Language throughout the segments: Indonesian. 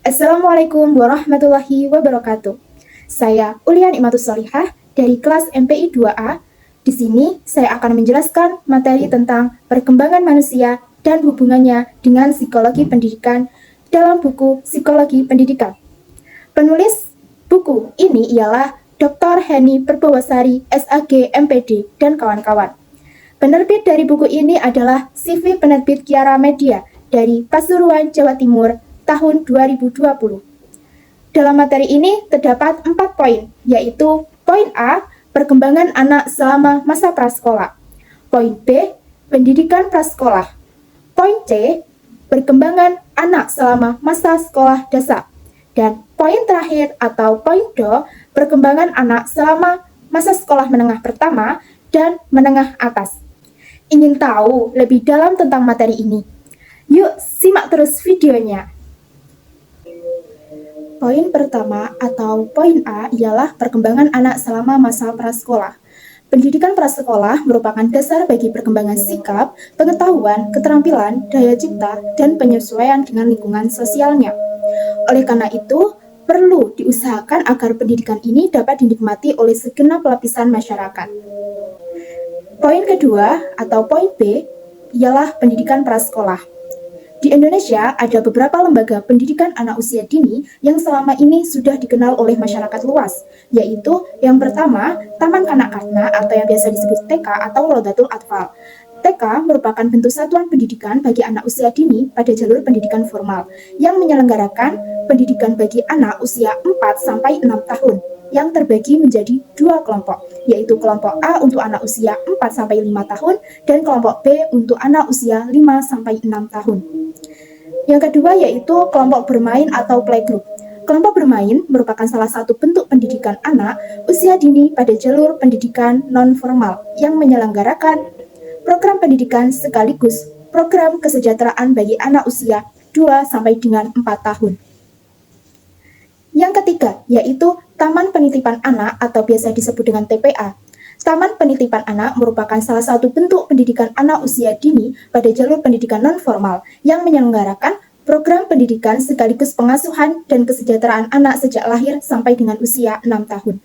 Assalamualaikum warahmatullahi wabarakatuh. Saya Ulian Imatus Solihah dari kelas MPI 2A. Di sini saya akan menjelaskan materi tentang perkembangan manusia dan hubungannya dengan psikologi pendidikan dalam buku Psikologi Pendidikan. Penulis buku ini ialah Dr. Heni Perbawasari, SAG, MPD, dan kawan-kawan. Penerbit dari buku ini adalah CV Penerbit Kiara Media dari Pasuruan, Jawa Timur, tahun 2020. Dalam materi ini terdapat 4 poin, yaitu poin A, perkembangan anak selama masa prasekolah. Poin B, pendidikan prasekolah. Poin C, perkembangan anak selama masa sekolah dasar. Dan poin terakhir atau poin D, perkembangan anak selama masa sekolah menengah pertama dan menengah atas. Ingin tahu lebih dalam tentang materi ini? Yuk simak terus videonya. Poin pertama atau poin A ialah perkembangan anak selama masa prasekolah. Pendidikan prasekolah merupakan dasar bagi perkembangan sikap, pengetahuan, keterampilan, daya cipta, dan penyesuaian dengan lingkungan sosialnya. Oleh karena itu, perlu diusahakan agar pendidikan ini dapat dinikmati oleh segenap lapisan masyarakat. Poin kedua atau poin B ialah pendidikan prasekolah. Di Indonesia, ada beberapa lembaga pendidikan anak usia dini yang selama ini sudah dikenal oleh masyarakat luas, yaitu yang pertama, Taman Kanak-Kanak atau yang biasa disebut TK atau Rodatul Atfal. TK merupakan bentuk satuan pendidikan bagi anak usia dini pada jalur pendidikan formal, yang menyelenggarakan pendidikan bagi anak usia 4-6 tahun, yang terbagi menjadi 2 kelompok, yaitu kelompok A untuk anak usia 4-5 tahun dan kelompok B untuk anak usia 5-6 tahun. Yang kedua yaitu kelompok bermain atau playgroup. Kelompok bermain merupakan salah satu bentuk pendidikan anak usia dini pada jalur pendidikan non-formal yang menyelenggarakan program pendidikan sekaligus program kesejahteraan bagi anak usia 2 sampai dengan 4 tahun. Yang ketiga yaitu Taman Penitipan Anak atau biasa disebut dengan TPA. Taman Penitipan Anak merupakan salah satu bentuk pendidikan anak usia dini pada jalur pendidikan non-formal yang menyelenggarakan program pendidikan sekaligus pengasuhan dan kesejahteraan anak sejak lahir sampai dengan usia 6 tahun.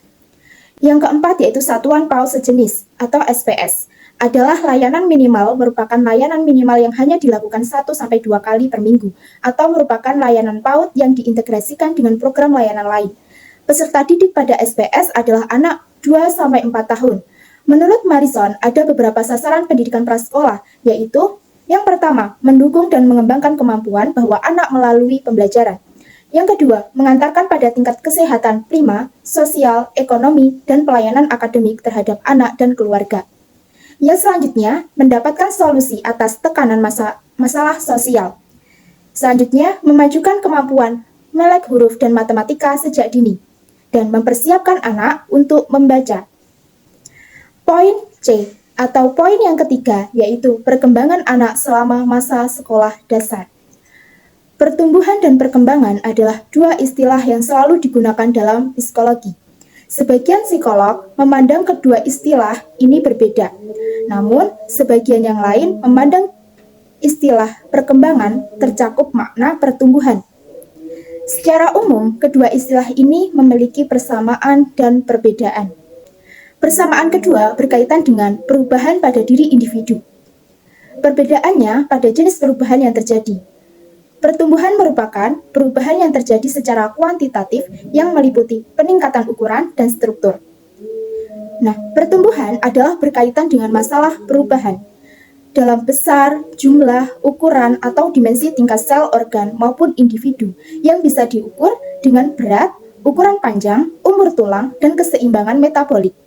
Yang keempat yaitu Satuan PAUD Sejenis atau SPS. Adalah layanan minimal merupakan layanan minimal yang hanya dilakukan 1-2 kali per minggu atau merupakan layanan PAUD yang diintegrasikan dengan program layanan lain. Peserta didik pada SPS adalah anak 2-4 tahun. Menurut Marison, ada beberapa sasaran pendidikan prasekolah, yaitu yang pertama, mendukung dan mengembangkan kemampuan bahwa anak melalui pembelajaran. Yang kedua, mengantarkan pada tingkat kesehatan prima, sosial, ekonomi, dan pelayanan akademik terhadap anak dan keluarga. Yang selanjutnya, mendapatkan solusi atas tekanan masalah sosial. Selanjutnya, memajukan kemampuan melek huruf dan matematika sejak dini, dan mempersiapkan anak untuk membaca. Poin C atau poin yang ketiga yaitu perkembangan anak selama masa sekolah dasar. Pertumbuhan dan perkembangan adalah 2 istilah yang selalu digunakan dalam psikologi. Sebagian psikolog memandang kedua istilah ini berbeda, namun sebagian yang lain memandang istilah perkembangan tercakup makna pertumbuhan. Secara umum, kedua istilah ini memiliki persamaan dan perbedaan. Persamaan kedua berkaitan dengan perubahan pada diri individu. Perbedaannya pada jenis perubahan yang terjadi. Pertumbuhan merupakan perubahan yang terjadi secara kuantitatif yang meliputi peningkatan ukuran dan struktur. Nah, pertumbuhan adalah berkaitan dengan masalah perubahan dalam besar, jumlah, ukuran, atau dimensi tingkat sel organ maupun individu yang bisa diukur dengan berat, ukuran panjang, umur tulang, dan keseimbangan metabolik.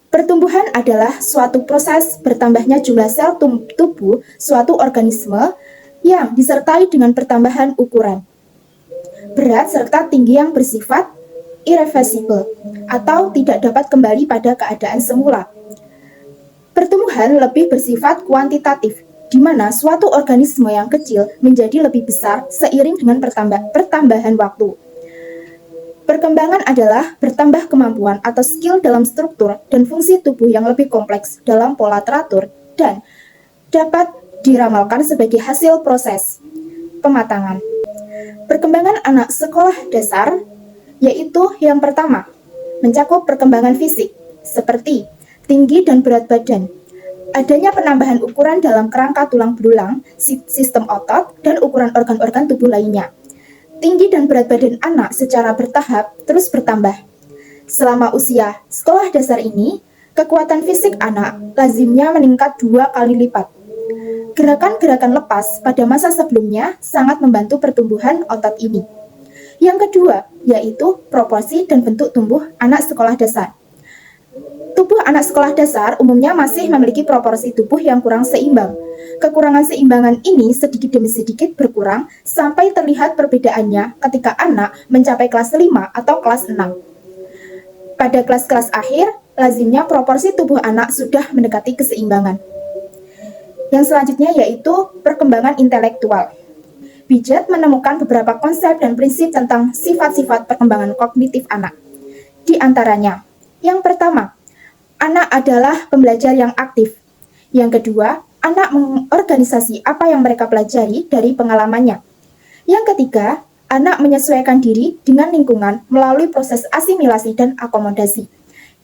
Pertumbuhan adalah suatu proses bertambahnya jumlah sel tubuh suatu organisme yang disertai dengan pertambahan ukuran, berat, serta tinggi yang bersifat irreversible atau tidak dapat kembali pada keadaan semula. Pertumbuhan lebih bersifat kuantitatif, di mana suatu organisme yang kecil menjadi lebih besar seiring dengan pertambahan waktu. Perkembangan adalah bertambah kemampuan atau skill dalam struktur dan fungsi tubuh yang lebih kompleks dalam pola teratur dan dapat diramalkan sebagai hasil proses pematangan. Perkembangan anak sekolah dasar yaitu yang pertama, mencakup perkembangan fisik seperti tinggi dan berat badan, adanya penambahan ukuran dalam kerangka tulang belulang, sistem otot, dan ukuran organ-organ tubuh lainnya. Tinggi dan berat badan anak secara bertahap terus bertambah. Selama usia sekolah dasar ini, kekuatan fisik anak lazimnya meningkat 2 kali lipat. Gerakan-gerakan lepas pada masa sebelumnya sangat membantu pertumbuhan otot ini. Yang kedua, yaitu proporsi dan bentuk tubuh anak sekolah dasar. Tubuh anak sekolah dasar umumnya masih memiliki proporsi tubuh yang kurang seimbang. Kekurangan seimbangan ini sedikit demi sedikit berkurang sampai terlihat perbedaannya ketika anak mencapai kelas 5 atau kelas 6. Pada kelas-kelas akhir, lazimnya proporsi tubuh anak sudah mendekati keseimbangan. Yang selanjutnya yaitu perkembangan intelektual. Piaget menemukan beberapa konsep dan prinsip tentang sifat-sifat perkembangan kognitif anak. Di antaranya, yang pertama, anak adalah pembelajar yang aktif. Yang kedua, anak mengorganisasi apa yang mereka pelajari dari pengalamannya. Yang ketiga, anak menyesuaikan diri dengan lingkungan melalui proses asimilasi dan akomodasi.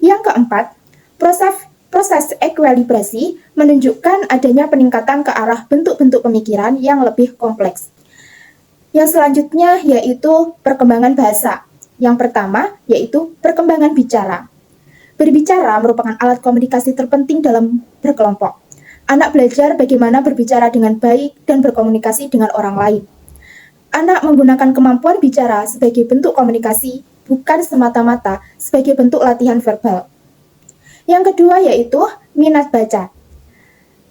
Yang keempat, proses ekuilibrasi menunjukkan adanya peningkatan ke arah bentuk-bentuk pemikiran yang lebih kompleks. Yang selanjutnya yaitu perkembangan bahasa. Yang pertama yaitu perkembangan bicara. Berbicara merupakan alat komunikasi terpenting dalam berkelompok. Anak belajar bagaimana berbicara dengan baik dan berkomunikasi dengan orang lain. Anak menggunakan kemampuan bicara sebagai bentuk komunikasi, bukan semata-mata sebagai bentuk latihan verbal. Yang kedua yaitu minat baca.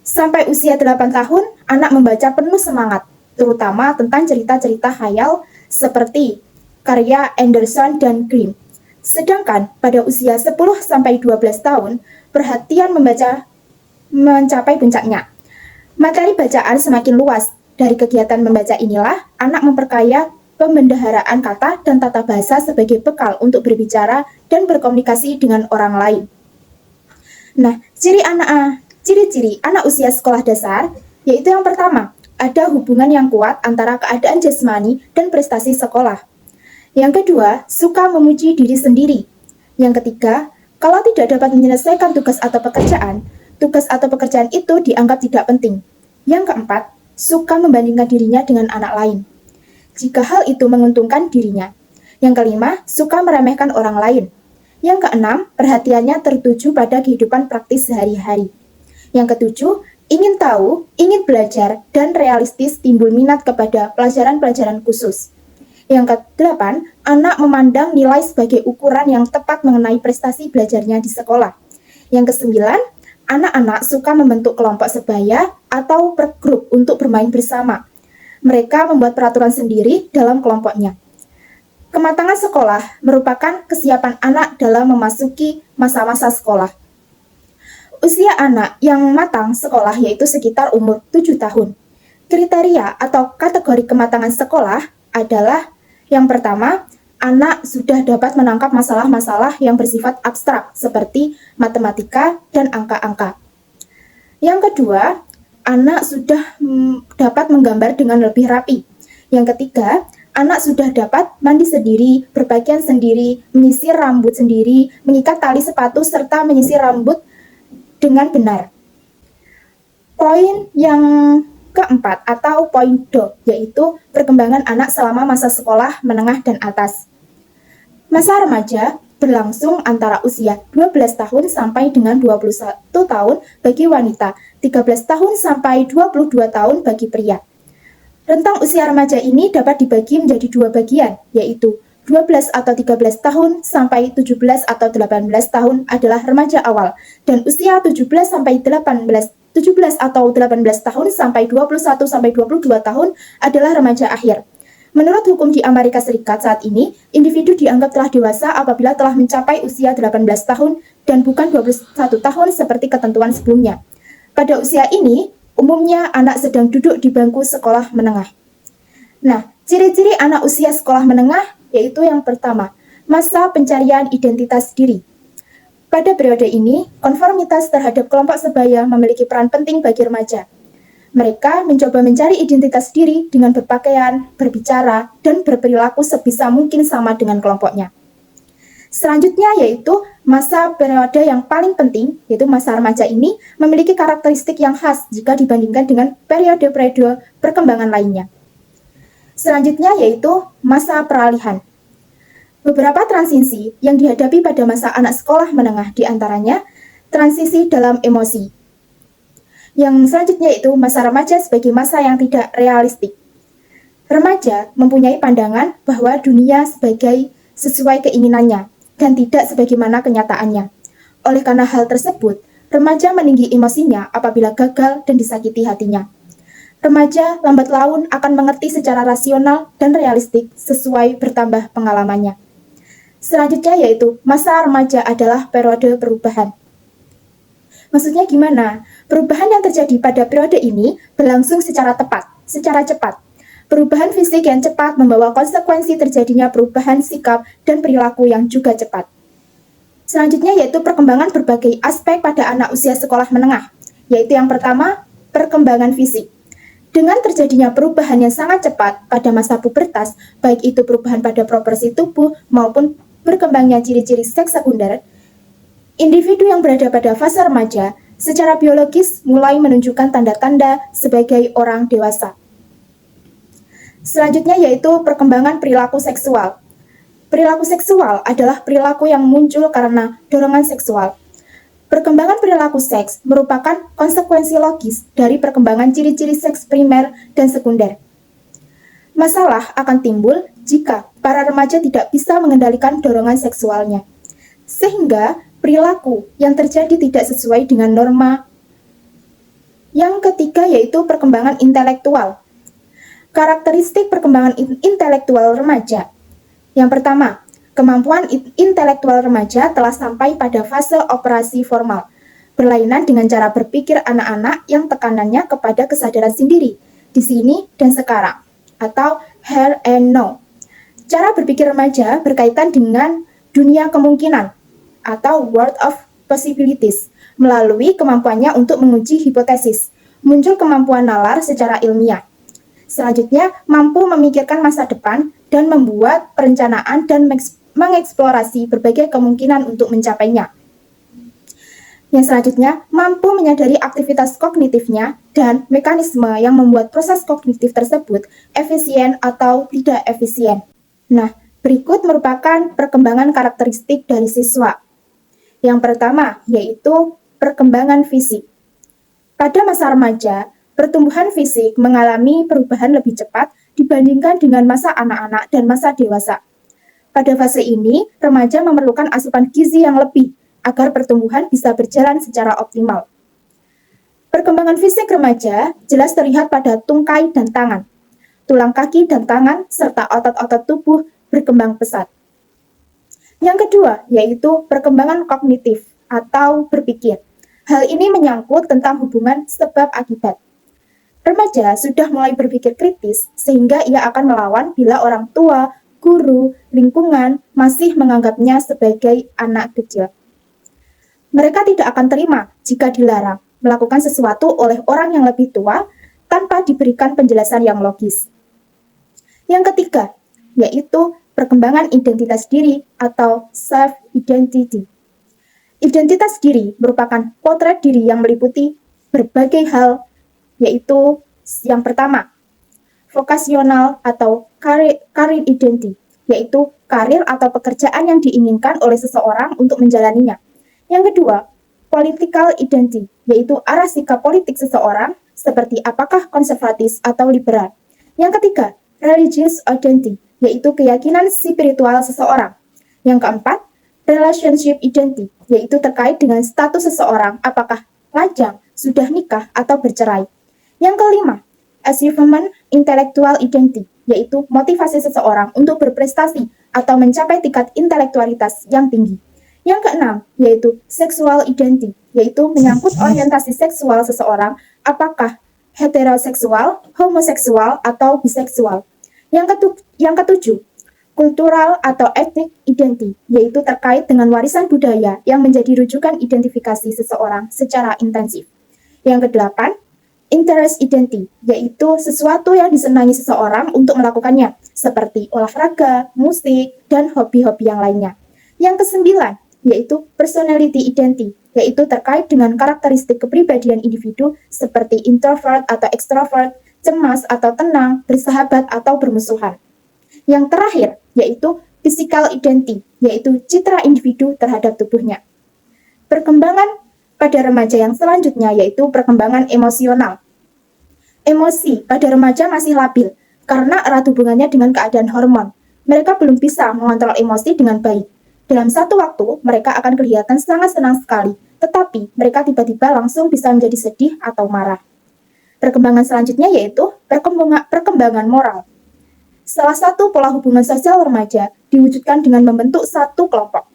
Sampai usia 8 tahun, anak membaca penuh semangat, terutama tentang cerita-cerita khayal seperti karya Anderson dan Grimm. Sedangkan pada usia 10-12 tahun, perhatian membaca mencapai puncaknya. Materi bacaan semakin luas. Dari kegiatan membaca inilah, anak memperkaya pembendaharaan kata dan tata bahasa sebagai bekal untuk berbicara dan berkomunikasi dengan orang lain. Nah, ciri-ciri anak usia sekolah dasar, yaitu yang pertama, ada hubungan yang kuat antara keadaan jasmani dan prestasi sekolah. Yang kedua, suka memuji diri sendiri. Yang ketiga, kalau tidak dapat menyelesaikan tugas atau pekerjaan itu dianggap tidak penting. Yang keempat, suka membandingkan dirinya dengan anak lain, jika hal itu menguntungkan dirinya. Yang kelima, suka meremehkan orang lain. Yang keenam, perhatiannya tertuju pada kehidupan praktis sehari-hari. Yang ketujuh, ingin tahu, ingin belajar, dan realistis timbul minat kepada pelajaran-pelajaran khusus. Yang kedelapan, anak memandang nilai sebagai ukuran yang tepat mengenai prestasi belajarnya di sekolah. Yang kesembilan, anak-anak suka membentuk kelompok sebaya atau pergrup untuk bermain bersama. Mereka membuat peraturan sendiri dalam kelompoknya. Kematangan sekolah merupakan kesiapan anak dalam memasuki masa-masa sekolah. Usia anak yang matang sekolah yaitu sekitar umur 7 tahun. Kriteria atau kategori kematangan sekolah adalah yang pertama, anak sudah dapat menangkap masalah-masalah yang bersifat abstrak seperti matematika dan angka-angka. Yang kedua, anak sudah dapat menggambar dengan lebih rapi. Yang ketiga, anak sudah dapat mandi sendiri, berpakaian sendiri, menyisir rambut sendiri, mengikat tali sepatu, serta menyisir rambut dengan benar. Poin yang keempat atau poin do, yaitu perkembangan anak selama masa sekolah menengah dan atas. Masa remaja berlangsung antara usia 12 tahun sampai dengan 21 tahun bagi wanita, 13 tahun sampai 22 tahun bagi pria. Rentang usia remaja ini dapat dibagi menjadi dua bagian, yaitu 12 atau 13 tahun sampai 17 atau 18 tahun adalah remaja awal, dan usia 17 atau 18 tahun sampai 21 sampai 22 tahun adalah remaja akhir. Menurut hukum di Amerika Serikat saat ini, individu dianggap telah dewasa apabila telah mencapai usia 18 tahun dan bukan 21 tahun seperti ketentuan sebelumnya. Pada usia ini, umumnya anak sedang duduk di bangku sekolah menengah. Nah, ciri-ciri anak usia sekolah menengah yaitu yang pertama, masa pencarian identitas diri. Pada periode ini, konformitas terhadap kelompok sebaya memiliki peran penting bagi remaja. Mereka mencoba mencari identitas diri dengan berpakaian, berbicara, dan berperilaku sebisa mungkin sama dengan kelompoknya. Selanjutnya yaitu masa periode yang paling penting, yaitu masa remaja ini memiliki karakteristik yang khas jika dibandingkan dengan periode-periode perkembangan lainnya. Selanjutnya yaitu masa peralihan. Beberapa transisi yang dihadapi pada masa anak sekolah menengah diantaranya transisi dalam emosi. Yang selanjutnya yaitu masa remaja sebagai masa yang tidak realistik. Remaja mempunyai pandangan bahwa dunia sesuai keinginannya dan tidak sebagaimana kenyataannya. Oleh karena hal tersebut, remaja meninggi emosinya apabila gagal dan disakiti hatinya. Remaja lambat laun akan mengerti secara rasional dan realistik sesuai bertambah pengalamannya. Selanjutnya yaitu masa remaja adalah periode perubahan. Maksudnya gimana? Perubahan yang terjadi pada periode ini berlangsung secara cepat. Perubahan fisik yang cepat membawa konsekuensi terjadinya perubahan sikap dan perilaku yang juga cepat. Selanjutnya yaitu perkembangan berbagai aspek pada anak usia sekolah menengah, yaitu yang pertama, perkembangan fisik. Dengan terjadinya perubahan yang sangat cepat pada masa pubertas, baik itu perubahan pada proporsi tubuh maupun berkembangnya ciri-ciri seks sekunder, individu yang berada pada fase remaja secara biologis mulai menunjukkan tanda-tanda sebagai orang dewasa. Selanjutnya yaitu perkembangan perilaku seksual. Perilaku seksual adalah perilaku yang muncul karena dorongan seksual. Perkembangan perilaku seks merupakan konsekuensi logis dari perkembangan ciri-ciri seks primer dan sekunder. Masalah akan timbul jika para remaja tidak bisa mengendalikan dorongan seksualnya, sehingga perilaku yang terjadi tidak sesuai dengan norma. Yang ketiga yaitu perkembangan intelektual. Karakteristik perkembangan intelektual remaja. Yang pertama, kemampuan intelektual remaja telah sampai pada fase operasi formal, berlainan dengan cara berpikir anak-anak yang tekanannya kepada kesadaran sendiri, di sini dan sekarang, atau here and now. Cara berpikir remaja berkaitan dengan dunia kemungkinan, atau world of possibilities, melalui kemampuannya untuk menguji hipotesis, muncul kemampuan nalar secara ilmiah. Selanjutnya, mampu memikirkan masa depan dan membuat perencanaan dan mengeksplorasi berbagai kemungkinan untuk mencapainya. Yang selanjutnya, mampu menyadari aktivitas kognitifnya dan mekanisme yang membuat proses kognitif tersebut efisien atau tidak efisien. Nah, berikut merupakan perkembangan karakteristik dari siswa. Yang pertama, yaitu perkembangan fisik. Pada masa remaja, pertumbuhan fisik mengalami perubahan lebih cepat dibandingkan dengan masa anak-anak dan masa dewasa. Pada fase ini, remaja memerlukan asupan gizi yang lebih agar pertumbuhan bisa berjalan secara optimal. Perkembangan fisik remaja jelas terlihat pada tungkai dan tangan. Tulang kaki dan tangan serta otot-otot tubuh berkembang pesat. Yang kedua, yaitu perkembangan kognitif atau berpikir. Hal ini menyangkut tentang hubungan sebab akibat. Remaja sudah mulai berpikir kritis sehingga ia akan melawan bila orang tua, guru, lingkungan masih menganggapnya sebagai anak kecil. Mereka tidak akan terima jika dilarang melakukan sesuatu oleh orang yang lebih tua tanpa diberikan penjelasan yang logis. Yang ketiga, yaitu perkembangan identitas diri atau self-identity. Identitas diri merupakan potret diri yang meliputi berbagai hal, yaitu yang pertama, vokasional atau career identity, yaitu karir atau pekerjaan yang diinginkan oleh seseorang untuk menjalaninya. Yang kedua, political identity, yaitu arah sikap politik seseorang seperti apakah konservatif atau liberal. Yang ketiga, religious identity, yaitu keyakinan spiritual seseorang. Yang keempat, relationship identity, yaitu terkait dengan status seseorang apakah lajang, sudah nikah, atau bercerai. Yang kelima, achievement intellectual identity, yaitu motivasi seseorang untuk berprestasi atau mencapai tingkat intelektualitas yang tinggi. Yang keenam, yaitu sexual identity, yaitu menyangkut orientasi seksual seseorang apakah heteroseksual, homoseksual, atau biseksual. Yang ketujuh, Kultural atau ethnic identity, yaitu terkait dengan warisan budaya yang menjadi rujukan identifikasi seseorang secara intensif. Yang kedelapan, interest identity, yaitu sesuatu yang disenangi seseorang untuk melakukannya, seperti olahraga, musik, dan hobi-hobi yang lainnya. Yang kesembilan, yaitu personality identity, yaitu terkait dengan karakteristik kepribadian individu seperti introvert atau extrovert, cemas atau tenang, bersahabat atau bermusuhan. Yang terakhir, yaitu physical identity, yaitu citra individu terhadap tubuhnya. Perkembangan pada remaja yang selanjutnya yaitu perkembangan emosional. Emosi pada remaja masih labil karena erat hubungannya dengan keadaan hormon. Mereka belum bisa mengontrol emosi dengan baik. Dalam satu waktu, mereka akan kelihatan sangat senang sekali, tetapi mereka tiba-tiba langsung bisa menjadi sedih atau marah. Perkembangan selanjutnya yaitu perkembangan moral. Salah satu pola hubungan sosial remaja diwujudkan dengan membentuk satu kelompok.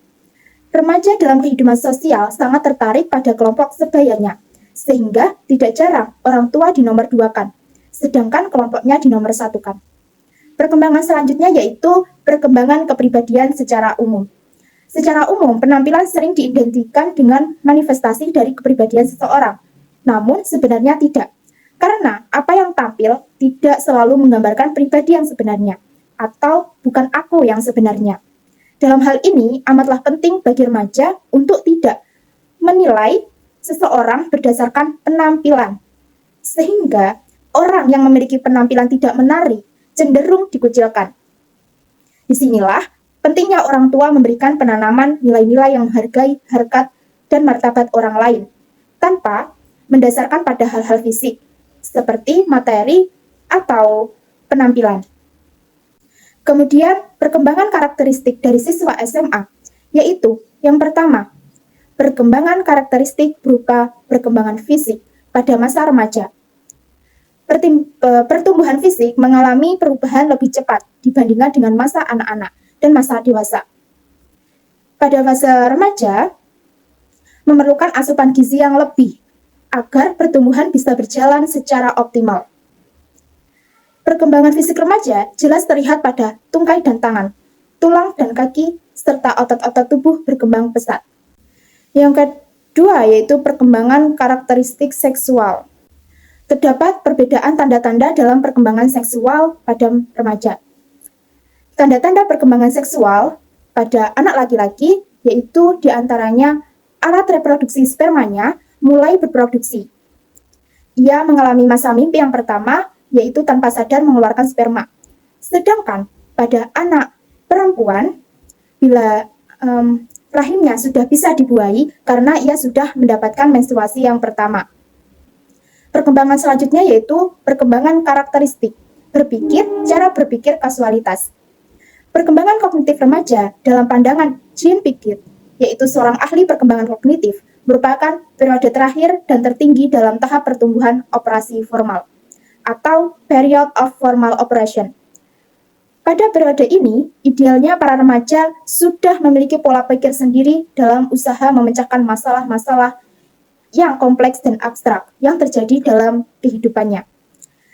Remaja dalam kehidupan sosial sangat tertarik pada kelompok sebayanya, sehingga tidak jarang orang tua dinomorduakan, sedangkan kelompoknya dinomorsatukan. Perkembangan selanjutnya yaitu perkembangan kepribadian secara umum. Secara umum, penampilan sering diidentikan dengan manifestasi dari kepribadian seseorang, namun sebenarnya tidak, karena apa yang tampil tidak selalu menggambarkan pribadi yang sebenarnya, atau bukan aku yang sebenarnya. Dalam hal ini, amatlah penting bagi remaja untuk tidak menilai seseorang berdasarkan penampilan. Sehingga orang yang memiliki penampilan tidak menarik cenderung dikucilkan. Disinilah pentingnya orang tua memberikan penanaman nilai-nilai yang menghargai harkat dan martabat orang lain, tanpa mendasarkan pada hal-hal fisik, seperti materi atau penampilan. Kemudian, perkembangan karakteristik dari siswa SMA, yaitu yang pertama, perkembangan karakteristik berupa perkembangan fisik pada masa remaja. Pertumbuhan fisik mengalami perubahan lebih cepat dibandingkan dengan masa anak-anak dan masa dewasa. Pada fase remaja, memerlukan asupan gizi yang lebih agar pertumbuhan bisa berjalan secara optimal. Perkembangan fisik remaja jelas terlihat pada tungkai dan tangan, tulang dan kaki, serta otot-otot tubuh berkembang pesat. Yang kedua yaitu perkembangan karakteristik seksual. Terdapat perbedaan tanda-tanda dalam perkembangan seksual pada remaja. Tanda-tanda perkembangan seksual pada anak laki-laki yaitu diantaranya alat reproduksi spermanya mulai berproduksi. Ia mengalami masa mimpi yang pertama, yaitu tanpa sadar mengeluarkan sperma. Sedangkan pada anak perempuan, bila rahimnya sudah bisa dibuahi karena ia sudah mendapatkan menstruasi yang pertama. Perkembangan selanjutnya yaitu perkembangan karakteristik, cara berpikir kasualitas. Perkembangan kognitif remaja dalam pandangan Jean Piaget, yaitu seorang ahli perkembangan kognitif, merupakan periode terakhir dan tertinggi dalam tahap pertumbuhan operasi formal, atau period of formal operation. Pada periode ini, idealnya para remaja sudah memiliki pola pikir sendiri dalam usaha memecahkan masalah-masalah yang kompleks dan abstrak yang terjadi dalam kehidupannya.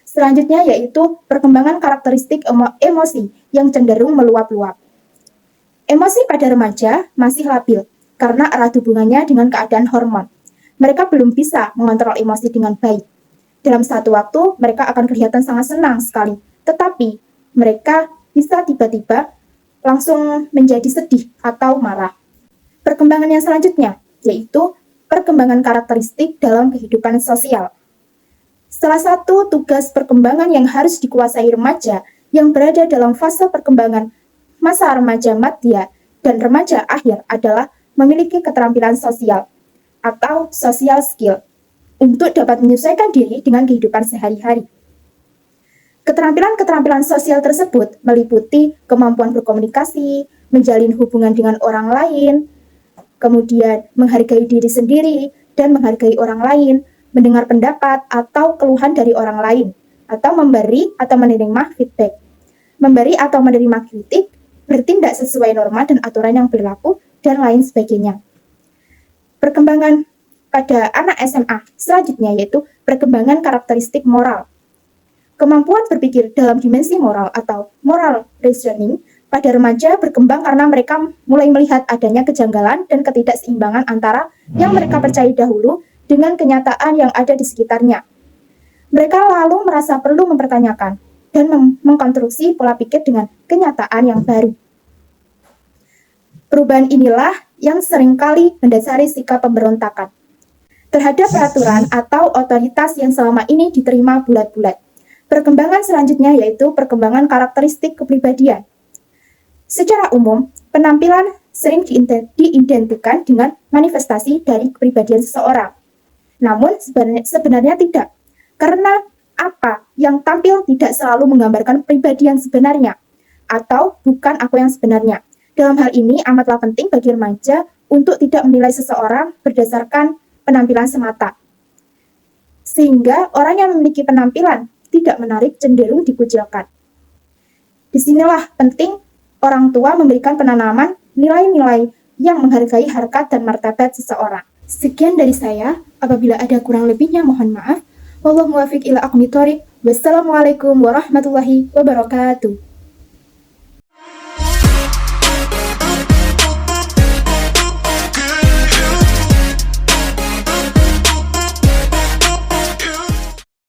Selanjutnya yaitu perkembangan karakteristik emosi yang cenderung meluap-luap. Emosi pada remaja masih labil karena erat hubungannya dengan keadaan hormon. Mereka belum bisa mengontrol emosi dengan baik. Dalam satu waktu, mereka akan kelihatan sangat senang sekali, tetapi mereka bisa tiba-tiba langsung menjadi sedih atau marah. Perkembangan yang selanjutnya, yaitu perkembangan karakteristik dalam kehidupan sosial. Salah satu tugas perkembangan yang harus dikuasai remaja yang berada dalam fase perkembangan masa remaja madya dan remaja akhir adalah memiliki keterampilan sosial atau social skill untuk dapat menyesuaikan diri dengan kehidupan sehari-hari. Keterampilan-keterampilan sosial tersebut meliputi kemampuan berkomunikasi, menjalin hubungan dengan orang lain, kemudian menghargai diri sendiri dan menghargai orang lain, mendengar pendapat atau keluhan dari orang lain, atau memberi atau menerima feedback, memberi atau menerima kritik, bertindak sesuai norma dan aturan yang berlaku, dan lain sebagainya. Perkembangan pada anak SMA selanjutnya yaitu perkembangan karakteristik moral. Kemampuan berpikir dalam dimensi moral atau moral reasoning Pada remaja berkembang karena mereka mulai melihat adanya kejanggalan dan ketidakseimbangan antara yang mereka percayai dahulu dengan kenyataan yang ada di sekitarnya. Mereka lalu merasa perlu mempertanyakan dan mengkonstruksi pola pikir dengan kenyataan yang baru. Perubahan inilah yang seringkali mendasari sikap pemberontakan terhadap peraturan atau otoritas yang selama ini diterima bulat-bulat. Perkembangan selanjutnya yaitu perkembangan karakteristik kepribadian. Secara umum, penampilan sering diidentikan dengan manifestasi dari kepribadian seseorang. Namun sebenarnya tidak, karena apa yang tampil tidak selalu menggambarkan pribadi yang sebenarnya, atau bukan aku yang sebenarnya. Dalam hal ini amatlah penting bagi remaja untuk tidak menilai seseorang berdasarkan penampilan semata. Sehingga orang yang memiliki penampilan tidak menarik cenderung dikucilkan. Disinilah penting orang tua memberikan penanaman nilai-nilai yang menghargai harkat dan martabat seseorang. Sekian dari saya, apabila ada kurang lebihnya mohon maaf. Wallahu muwaffiq ila aqwamit thoriq. Wassalamualaikum warahmatullahi wabarakatuh.